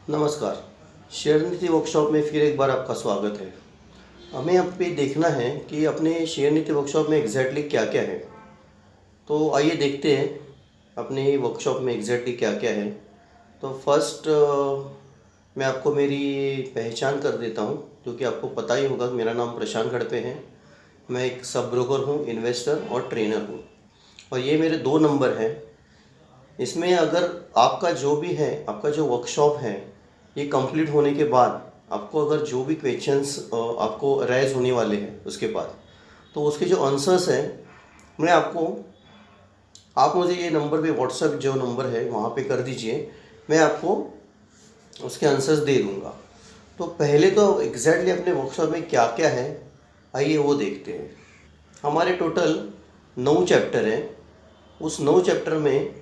नमस्कार। शेयर नीति वर्कशॉप में फिर एक बार आपका स्वागत है। हमें अब पे देखना है कि अपने शेयर नीति वर्कशॉप में एग्जैक्टली क्या क्या है। तो आइए देखते हैं अपने वर्कशॉप में एग्जैक्टली क्या क्या है। तो फर्स्ट मैं आपको मेरी पहचान कर देता हूँ, क्योंकि आपको पता ही होगा कि मेरा नाम प्रशांत गढ़पे है। मैं एक सब ब्रोकर हूँ, इन्वेस्टर और ट्रेनर हूँ, और ये मेरे 2 नंबर हैं। इसमें अगर आपका जो भी है, आपका जो वर्कशॉप है, ये कंप्लीट होने के बाद आपको अगर जो भी क्वेश्चंस आपको राइज होने वाले हैं उसके बाद, तो उसके जो आंसर्स हैं मैं आपको, आप मुझे ये नंबर पे व्हाट्सएप जो नंबर है वहाँ पे कर दीजिए, मैं आपको उसके आंसर्स दे दूँगा। तो पहले तो एग्जैक्टली अपने वर्कशॉप में क्या क्या है, आइए वो देखते हैं। हमारे टोटल 9 चैप्टर हैं। उस 9 चैप्टर में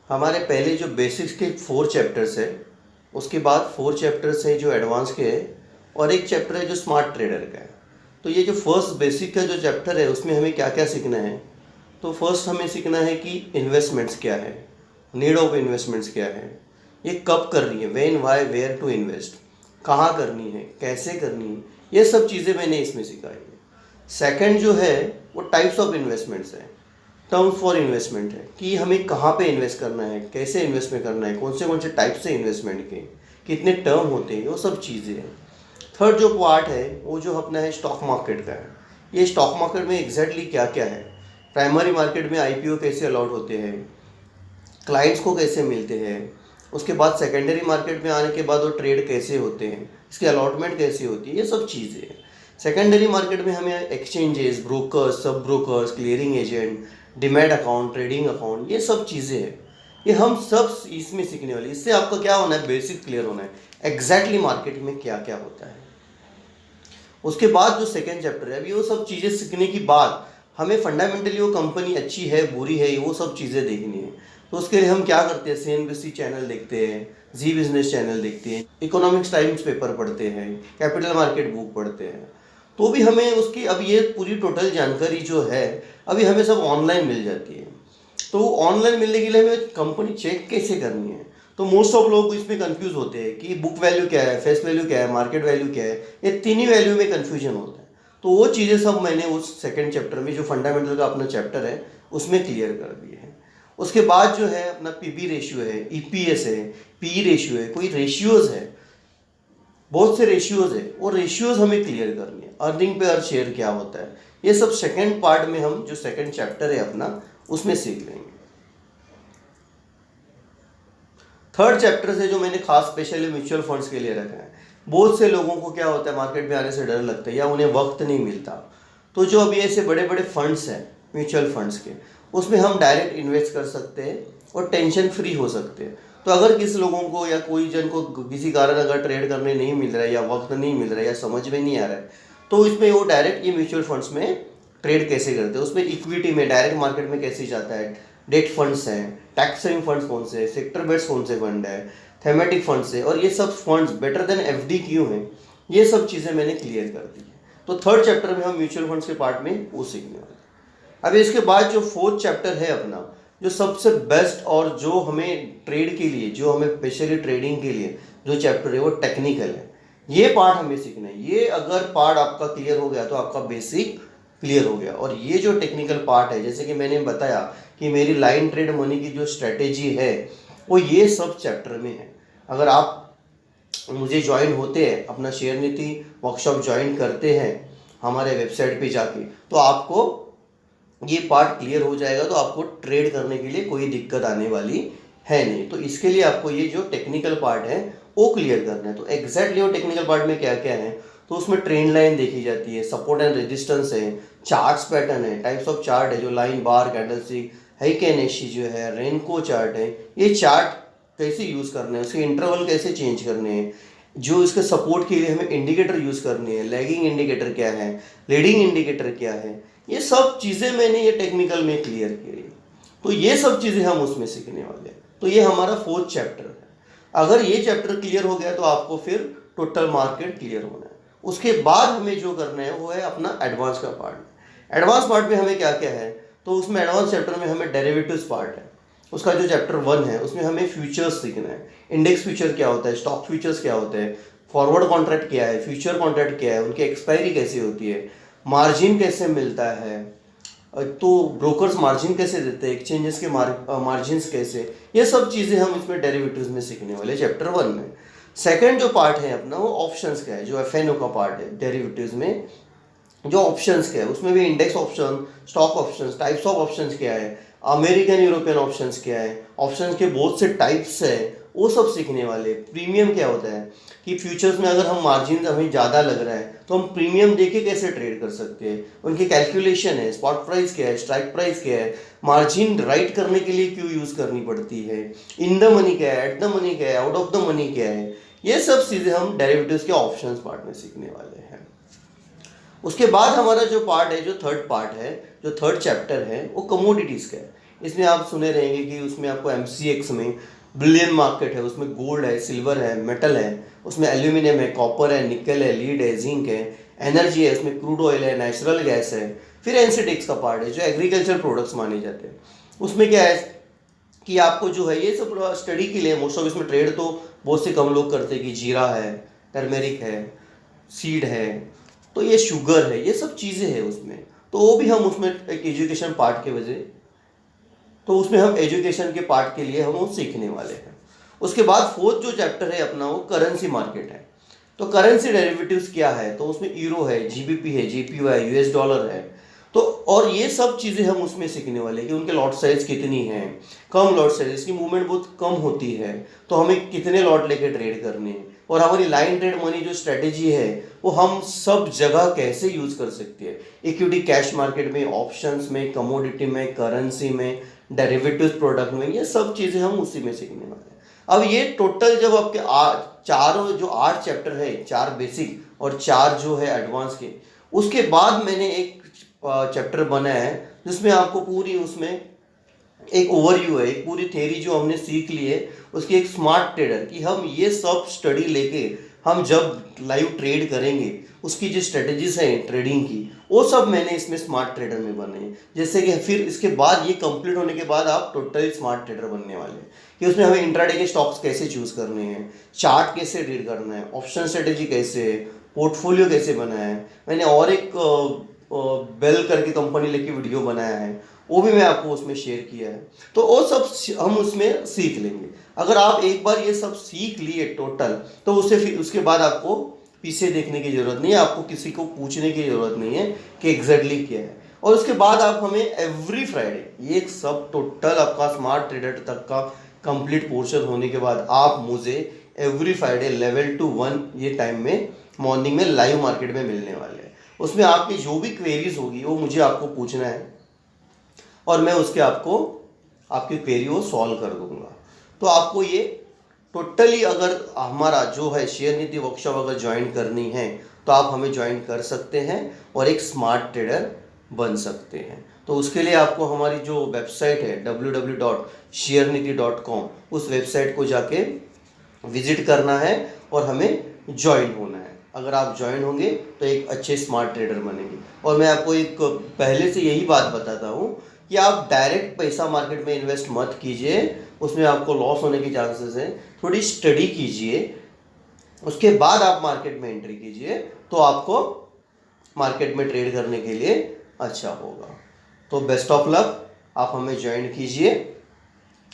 हमारे पहले जो बेसिक्स के 4 चैप्टर्स है, उसके बाद 4 चैप्टर्स हैं जो एडवांस के हैं, और एक चैप्टर है जो स्मार्ट ट्रेडर का है। तो ये जो फर्स्ट बेसिक का जो चैप्टर है उसमें हमें क्या क्या सीखना है। तो फर्स्ट हमें सीखना है कि इन्वेस्टमेंट्स क्या है, नीड ऑफ इन्वेस्टमेंट्स क्या है, ये कब करनी है, when why where to invest, कहाँ करनी है, कैसे करनी है, ये सब चीज़ें मैंने इसमें सिखाई है। सेकंड जो है वो टाइप्स ऑफ इन्वेस्टमेंट्स है, टर्म्स फॉर इन्वेस्टमेंट है कि हमें कहाँ पे इन्वेस्ट करना है, कैसे इन्वेस्टमेंट करना है, कौन से टाइप से इन्वेस्टमेंट के कितने टर्म होते हैं, वो सब चीज़ें हैं। थर्ड जो पार्ट है वो जो अपना है स्टॉक मार्केट का है। ये स्टॉक मार्केट में एग्जैक्टली क्या क्या है, प्राइमरी मार्केट में आईपीओ कैसे अलॉट होते हैं, क्लाइंट्स को कैसे मिलते हैं, उसके बाद सेकेंडरी मार्केट में आने के बाद वो ट्रेड कैसे होते हैं, इसकी अलॉटमेंट कैसी होती है, ये सब चीज़ें हैं। सेकेंडरी मार्केट में हमें एक्सचेंजेस, ब्रोकर्स, सब brokers, clearing agent, demat account, trading account, ये सब चीज़ें हैं। ये हम सब इसमें सीखने वाले। इससे आपका क्या होना है, बेसिक क्लियर होना है एग्जैक्टली मार्केट में क्या क्या होता है। उसके बाद जो सेकेंड चैप्टर है, अभी वो सब चीज़ें सीखने के बाद हमें फंडामेंटली वो कंपनी अच्छी है बुरी है वो सब चीज़ें देखनी है। तो उसके लिए हम क्या करते हैं, सीएनबीसी चैनल देखते हैं, जी बिजनेस चैनल देखते हैं, इकोनॉमिक्स टाइम्स पेपर पढ़ते हैं, कैपिटल मार्केट बुक पढ़ते हैं। तो भी हमें उसकी अब ये पूरी टोटल जानकारी जो है अभी हमें सब ऑनलाइन मिल जाती है। तो ऑनलाइन मिलने के लिए हमें कंपनी चेक कैसे करनी है। तो मोस्ट ऑफ लोग इसमें कंफ्यूज होते हैं कि बुक वैल्यू क्या है, फेस वैल्यू क्या है, मार्केट वैल्यू क्या है, ये 3 ही वैल्यू में कन्फ्यूजन होता है। तो वो चीज़ें सब मैंने उस सेकंड चैप्टर में जो फंडामेंटल का अपना चैप्टर है उसमें क्लियर कर दिए हैं। उसके बाद जो है अपना पीबी रेशियो है, ईपीएस है, पी रेशियो है, कोई रेशियोज है, बहुत से रेशियोज है, वो रेशियोज हमें क्लियर करनी है। अर्निंग पे हर शेयर क्या होता है, ये सब सेकंड पार्ट में हम जो सेकंड चैप्टर है अपना उसमें सीख लेंगे। थर्ड चैप्टर से जो मैंने खास स्पेशली म्यूचुअल फंड्स के लिए रखा है। बहुत से लोगों को क्या होता है, मार्केट में आने से डर लगता है या उन्हें वक्त नहीं मिलता। तो जो अभी ऐसे बड़े बड़े फंड्स हैं म्यूचुअल फंड्स के, उसमें हम डायरेक्ट इन्वेस्ट कर सकते हैं और टेंशन फ्री हो सकते हैं। तो अगर किसी लोगों को या कोई जन को किसी कारण अगर ट्रेड करने नहीं मिल रहा है या वक्त नहीं मिल रहा है या समझ में नहीं आ रहा है, तो इसमें वो डायरेक्ट ये म्यूचुअल फंड्स में ट्रेड कैसे करते हैं, उसमें इक्विटी में डायरेक्ट मार्केट में कैसे जाता है, डेट फंड्स हैं, टैक्स सेविंग फंड्स कौन से हैं, सेक्टर बेस्ड कौन से फंड है, थेमेटिक फंड्स है, और ये सब फंड्स बेटर देन एफडी क्यों हैं, ये सब चीज़ें मैंने क्लियर कर दी है। तो थर्ड चैप्टर में हम म्यूचुअल फंड्स के पार्ट में वो सीखने वाले हैं। अभी इसके बाद जो फोर्थ चैप्टर है अपना, जो सबसे बेस्ट और जो हमें ट्रेड के लिए, जो हमें स्पेशली ट्रेडिंग के लिए जो चैप्टर है वो टेक्निकल है। ये पार्ट हमें सीखना है। ये अगर पार्ट आपका क्लियर हो गया तो आपका बेसिक क्लियर हो गया। और ये जो टेक्निकल पार्ट है, जैसे कि मैंने बताया कि मेरी लाइन ट्रेड मनी की जो स्ट्रेटेजी है वो ये सब चैप्टर में है। अगर आप मुझे ज्वाइन होते हैं, अपना शेयर नीति वर्कशॉप ज्वाइन करते हैं हमारे वेबसाइट पे जाके, तो आपको ये पार्ट क्लियर हो जाएगा। तो आपको ट्रेड करने के लिए कोई दिक्कत आने वाली है नहीं। तो इसके लिए आपको ये जो टेक्निकल पार्ट है वो क्लियर करना है। तो एग्जैक्टली वो टेक्निकल पार्ट में क्या क्या है, तो उसमें ट्रेंड लाइन देखी जाती है, सपोर्ट एंड रेजिस्टेंस है, चार्ट्स पैटर्न है, टाइप्स ऑफ चार्ट है, जो लाइन, बार, कैंडलस्टिक, हाइकेनेशी जो है, रेनको चार्ट है, ये चार्ट कैसे यूज़ करने हैं, उसके इंटरवल कैसे चेंज करने हैं, जो इसके सपोर्ट के लिए हमें इंडिकेटर यूज़ करने हैं, लैगिंग इंडिकेटर क्या है, लीडिंग इंडिकेटर क्या है, ये सब चीज़ें मैंने ये टेक्निकल में क्लियर की। तो ये सब चीज़ें हम उसमें सीखने वाले हैं। तो ये हमारा फोर्थ चैप्टर है। अगर ये चैप्टर क्लियर हो गया तो आपको फिर टोटल मार्केट क्लियर होना है। उसके बाद हमें जो करना है वो है अपना एडवांस का पार्ट। एडवांस पार्ट में हमें क्या क्या है, तो उसमें एडवांस चैप्टर में हमें डेरिवेटिव्स पार्ट है, उसका जो चैप्टर 1 है उसमें हमें फ्यूचर्स सीखना है। इंडेक्स फ्यूचर क्या होता है, स्टॉक फ्यूचर्स क्या होते हैं, फॉरवर्ड कॉन्ट्रैक्ट क्या है, फ्यूचर कॉन्ट्रैक्ट क्या है, उनकी एक्सपायरी कैसे होती है, मार्जिन कैसे मिलता है, तो ब्रोकर्स मार्जिन कैसे देते हैं, एक्सचेंजेस के मार्जिन्स कैसे, ये सब चीज़ें हम इसमें डेरिवेटिव्स में सीखने वाले चैप्टर 1 में। सेकंड जो पार्ट है अपना वो ऑप्शंस का है, जो एफएनओ का पार्ट है डेरिवेटिव्स में। जो ऑप्शंस क्या है उसमें भी index option, stock options, types of options क्या है, अमेरिकन यूरोपियन ऑप्शंस क्या है, ऑप्शंस के बहुत से टाइप्स है, वो सब सीखने वाले। प्रीमियम क्या होता है कि फ्यूचर्स में अगर हम मार्जिन हमें ज़्यादा लग रहा है तो हम प्रीमियम देके कैसे ट्रेड कर सकते हैं, उनकी कैलकुलेशन है, स्पॉट प्राइस क्या है, स्ट्राइक प्राइस क्या है, मार्जिन राइट करने के लिए क्यों यूज़ करनी पड़ती है, इन द मनी क्या है, एट द मनी क्या है, आउट ऑफ द मनी क्या है, ये सब चीज़ें हम डेरिवेटिव्स के ऑप्शंस पार्ट में सीखने वाले हैं। उसके बाद हमारा जो पार्ट है, जो थर्ड पार्ट है, जो थर्ड चैप्टर है, वो कमोडिटीज़ का है। इसमें आप सुने रहेंगे कि उसमें आपको MCX में बिलियन मार्केट है, उसमें गोल्ड है, सिल्वर है, मेटल है, उसमें एल्यूमिनियम है, कॉपर है, निकल है, लीड है, जिंक है, एनर्जी है, उसमें क्रूड ऑयल है, नेचुरल गैस है। फिर एनसीटेक्स का पार्ट है जो एग्रीकल्चर प्रोडक्ट्स माने जाते हैं। उसमें क्या है कि आपको जो है ये सब स्टडी के लिए मोस्ट ऑफ इसमें ट्रेड तो बहुत से कम लोग करते हैं कि जीरा है, टर्मेरिक है, सीड है, तो ये शुगर है, ये सब चीज़ें हैं उसमें। तो वो भी हम उसमें एक एजुकेशन पार्ट के वजह, तो उसमें हम एजुकेशन के पार्ट के लिए हम वो सीखने वाले हैं। उसके बाद फोर्थ जो चैप्टर है अपना वो करेंसी मार्केट है। तो करेंसी डेरिवेटिव्स क्या है, तो उसमें यूरो है, जीबीपी है, जेपीओ है, यूएस डॉलर है, तो और ये सब चीज़ें हम उसमें सीखने वाले हैं कि उनके लॉट साइज कितनी है, कम लॉट साइज, इसकी मूवमेंट बहुत कम होती है, तो हमें कितने लॉट लेके ट्रेड करने हैं, और हमारी लाइन ट्रेड मनी जो स्ट्रेटेजी है वो हम सब जगह कैसे यूज़ कर सकते हैं, इक्विटी कैश मार्केट में, ऑप्शंस में, कमोडिटी में, करेंसी में, डेरिवेटिव्स प्रोडक्ट में, ये सब चीज़ें हम उसी में सीखने वाले हैं। अब ये टोटल जब आपके चारों जो 8 चैप्टर है, 4 बेसिक और 4 जो है एडवांस के, उसके बाद मैंने एक चैप्टर बनाया है जिसमें आपको पूरी उसमें एक ओवरव्यू है, एक पूरी थ्योरी जो हमने सीख ली है उसकी, एक स्मार्ट ट्रेडर कि हम ये सब स्टडी लेके हम जब लाइव ट्रेड करेंगे उसकी जो स्ट्रेटजीज हैं ट्रेडिंग की, वो सब मैंने इसमें स्मार्ट ट्रेडर में बने हैं। जैसे कि फिर इसके बाद ये कंप्लीट होने के बाद आप टोटली स्मार्ट ट्रेडर बनने वाले हैं कि उसमें हमें इंट्राडे के स्टॉक्स कैसे चूज़ करने हैं, चार्ट कैसे रीड करना है, ऑप्शन स्ट्रेटेजी कैसे है, पोर्टफोलियो कैसे बनाया है। मैंने और एक बेल करके कंपनी लेके वीडियो बनाया है, वो भी मैं आपको उसमें शेयर किया है। तो वो सब हम उसमें सीख लेंगे। अगर आप एक बार ये सब सीख लिए टोटल, तो उससे फिर उसके बाद आपको पीछे देखने की ज़रूरत नहीं है, आपको किसी को पूछने की ज़रूरत नहीं है कि एग्जैक्टली क्या है। और उसके बाद आप हमें एवरी फ्राइडे, ये सब टोटल आपका स्मार्ट ट्रेडर तक का कंप्लीट पोर्शन होने के बाद आप मुझे एवरी फ्राइडे 11 to 1 ये टाइम में मॉर्निंग में लाइव मार्केट में मिलने वाले हैं। उसमें आपकी जो भी क्वेरीज होगी वो मुझे आपको पूछना है और मैं उसके आपको आपकी क्वेरी को सॉल्व कर दूंगा। तो आपको ये टोटली अगर हमारा जो है शेयर नीति वर्कशॉप अगर ज्वाइन करनी है तो आप हमें ज्वाइन कर सकते हैं और एक स्मार्ट ट्रेडर बन सकते हैं। तो उसके लिए आपको हमारी जो वेबसाइट है www.sharenithi.com, उस वेबसाइट को जाके विजिट करना है और हमें ज्वाइन होना है। अगर आप ज्वाइन होंगे तो एक अच्छे स्मार्ट ट्रेडर बनेंगे। और मैं आपको एक पहले से यही बात बताता हूँ कि आप डायरेक्ट पैसा मार्केट में इन्वेस्ट मत कीजिए, उसमें आपको लॉस होने के चांसेस हैं। थोड़ी स्टडी कीजिए, उसके बाद आप मार्केट में एंट्री कीजिए, तो आपको मार्केट में ट्रेड करने के लिए अच्छा होगा। तो बेस्ट ऑफ लक, आप हमें ज्वाइन कीजिए।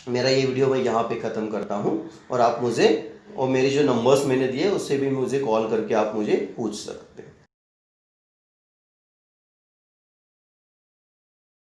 मेरा ये वीडियो मैं यहाँ पे ख़त्म करता हूँ और आप मुझे और मेरे जो नंबर्स मैंने दिए उससे भी मुझे कॉल करके आप मुझे पूछ सकते हैं।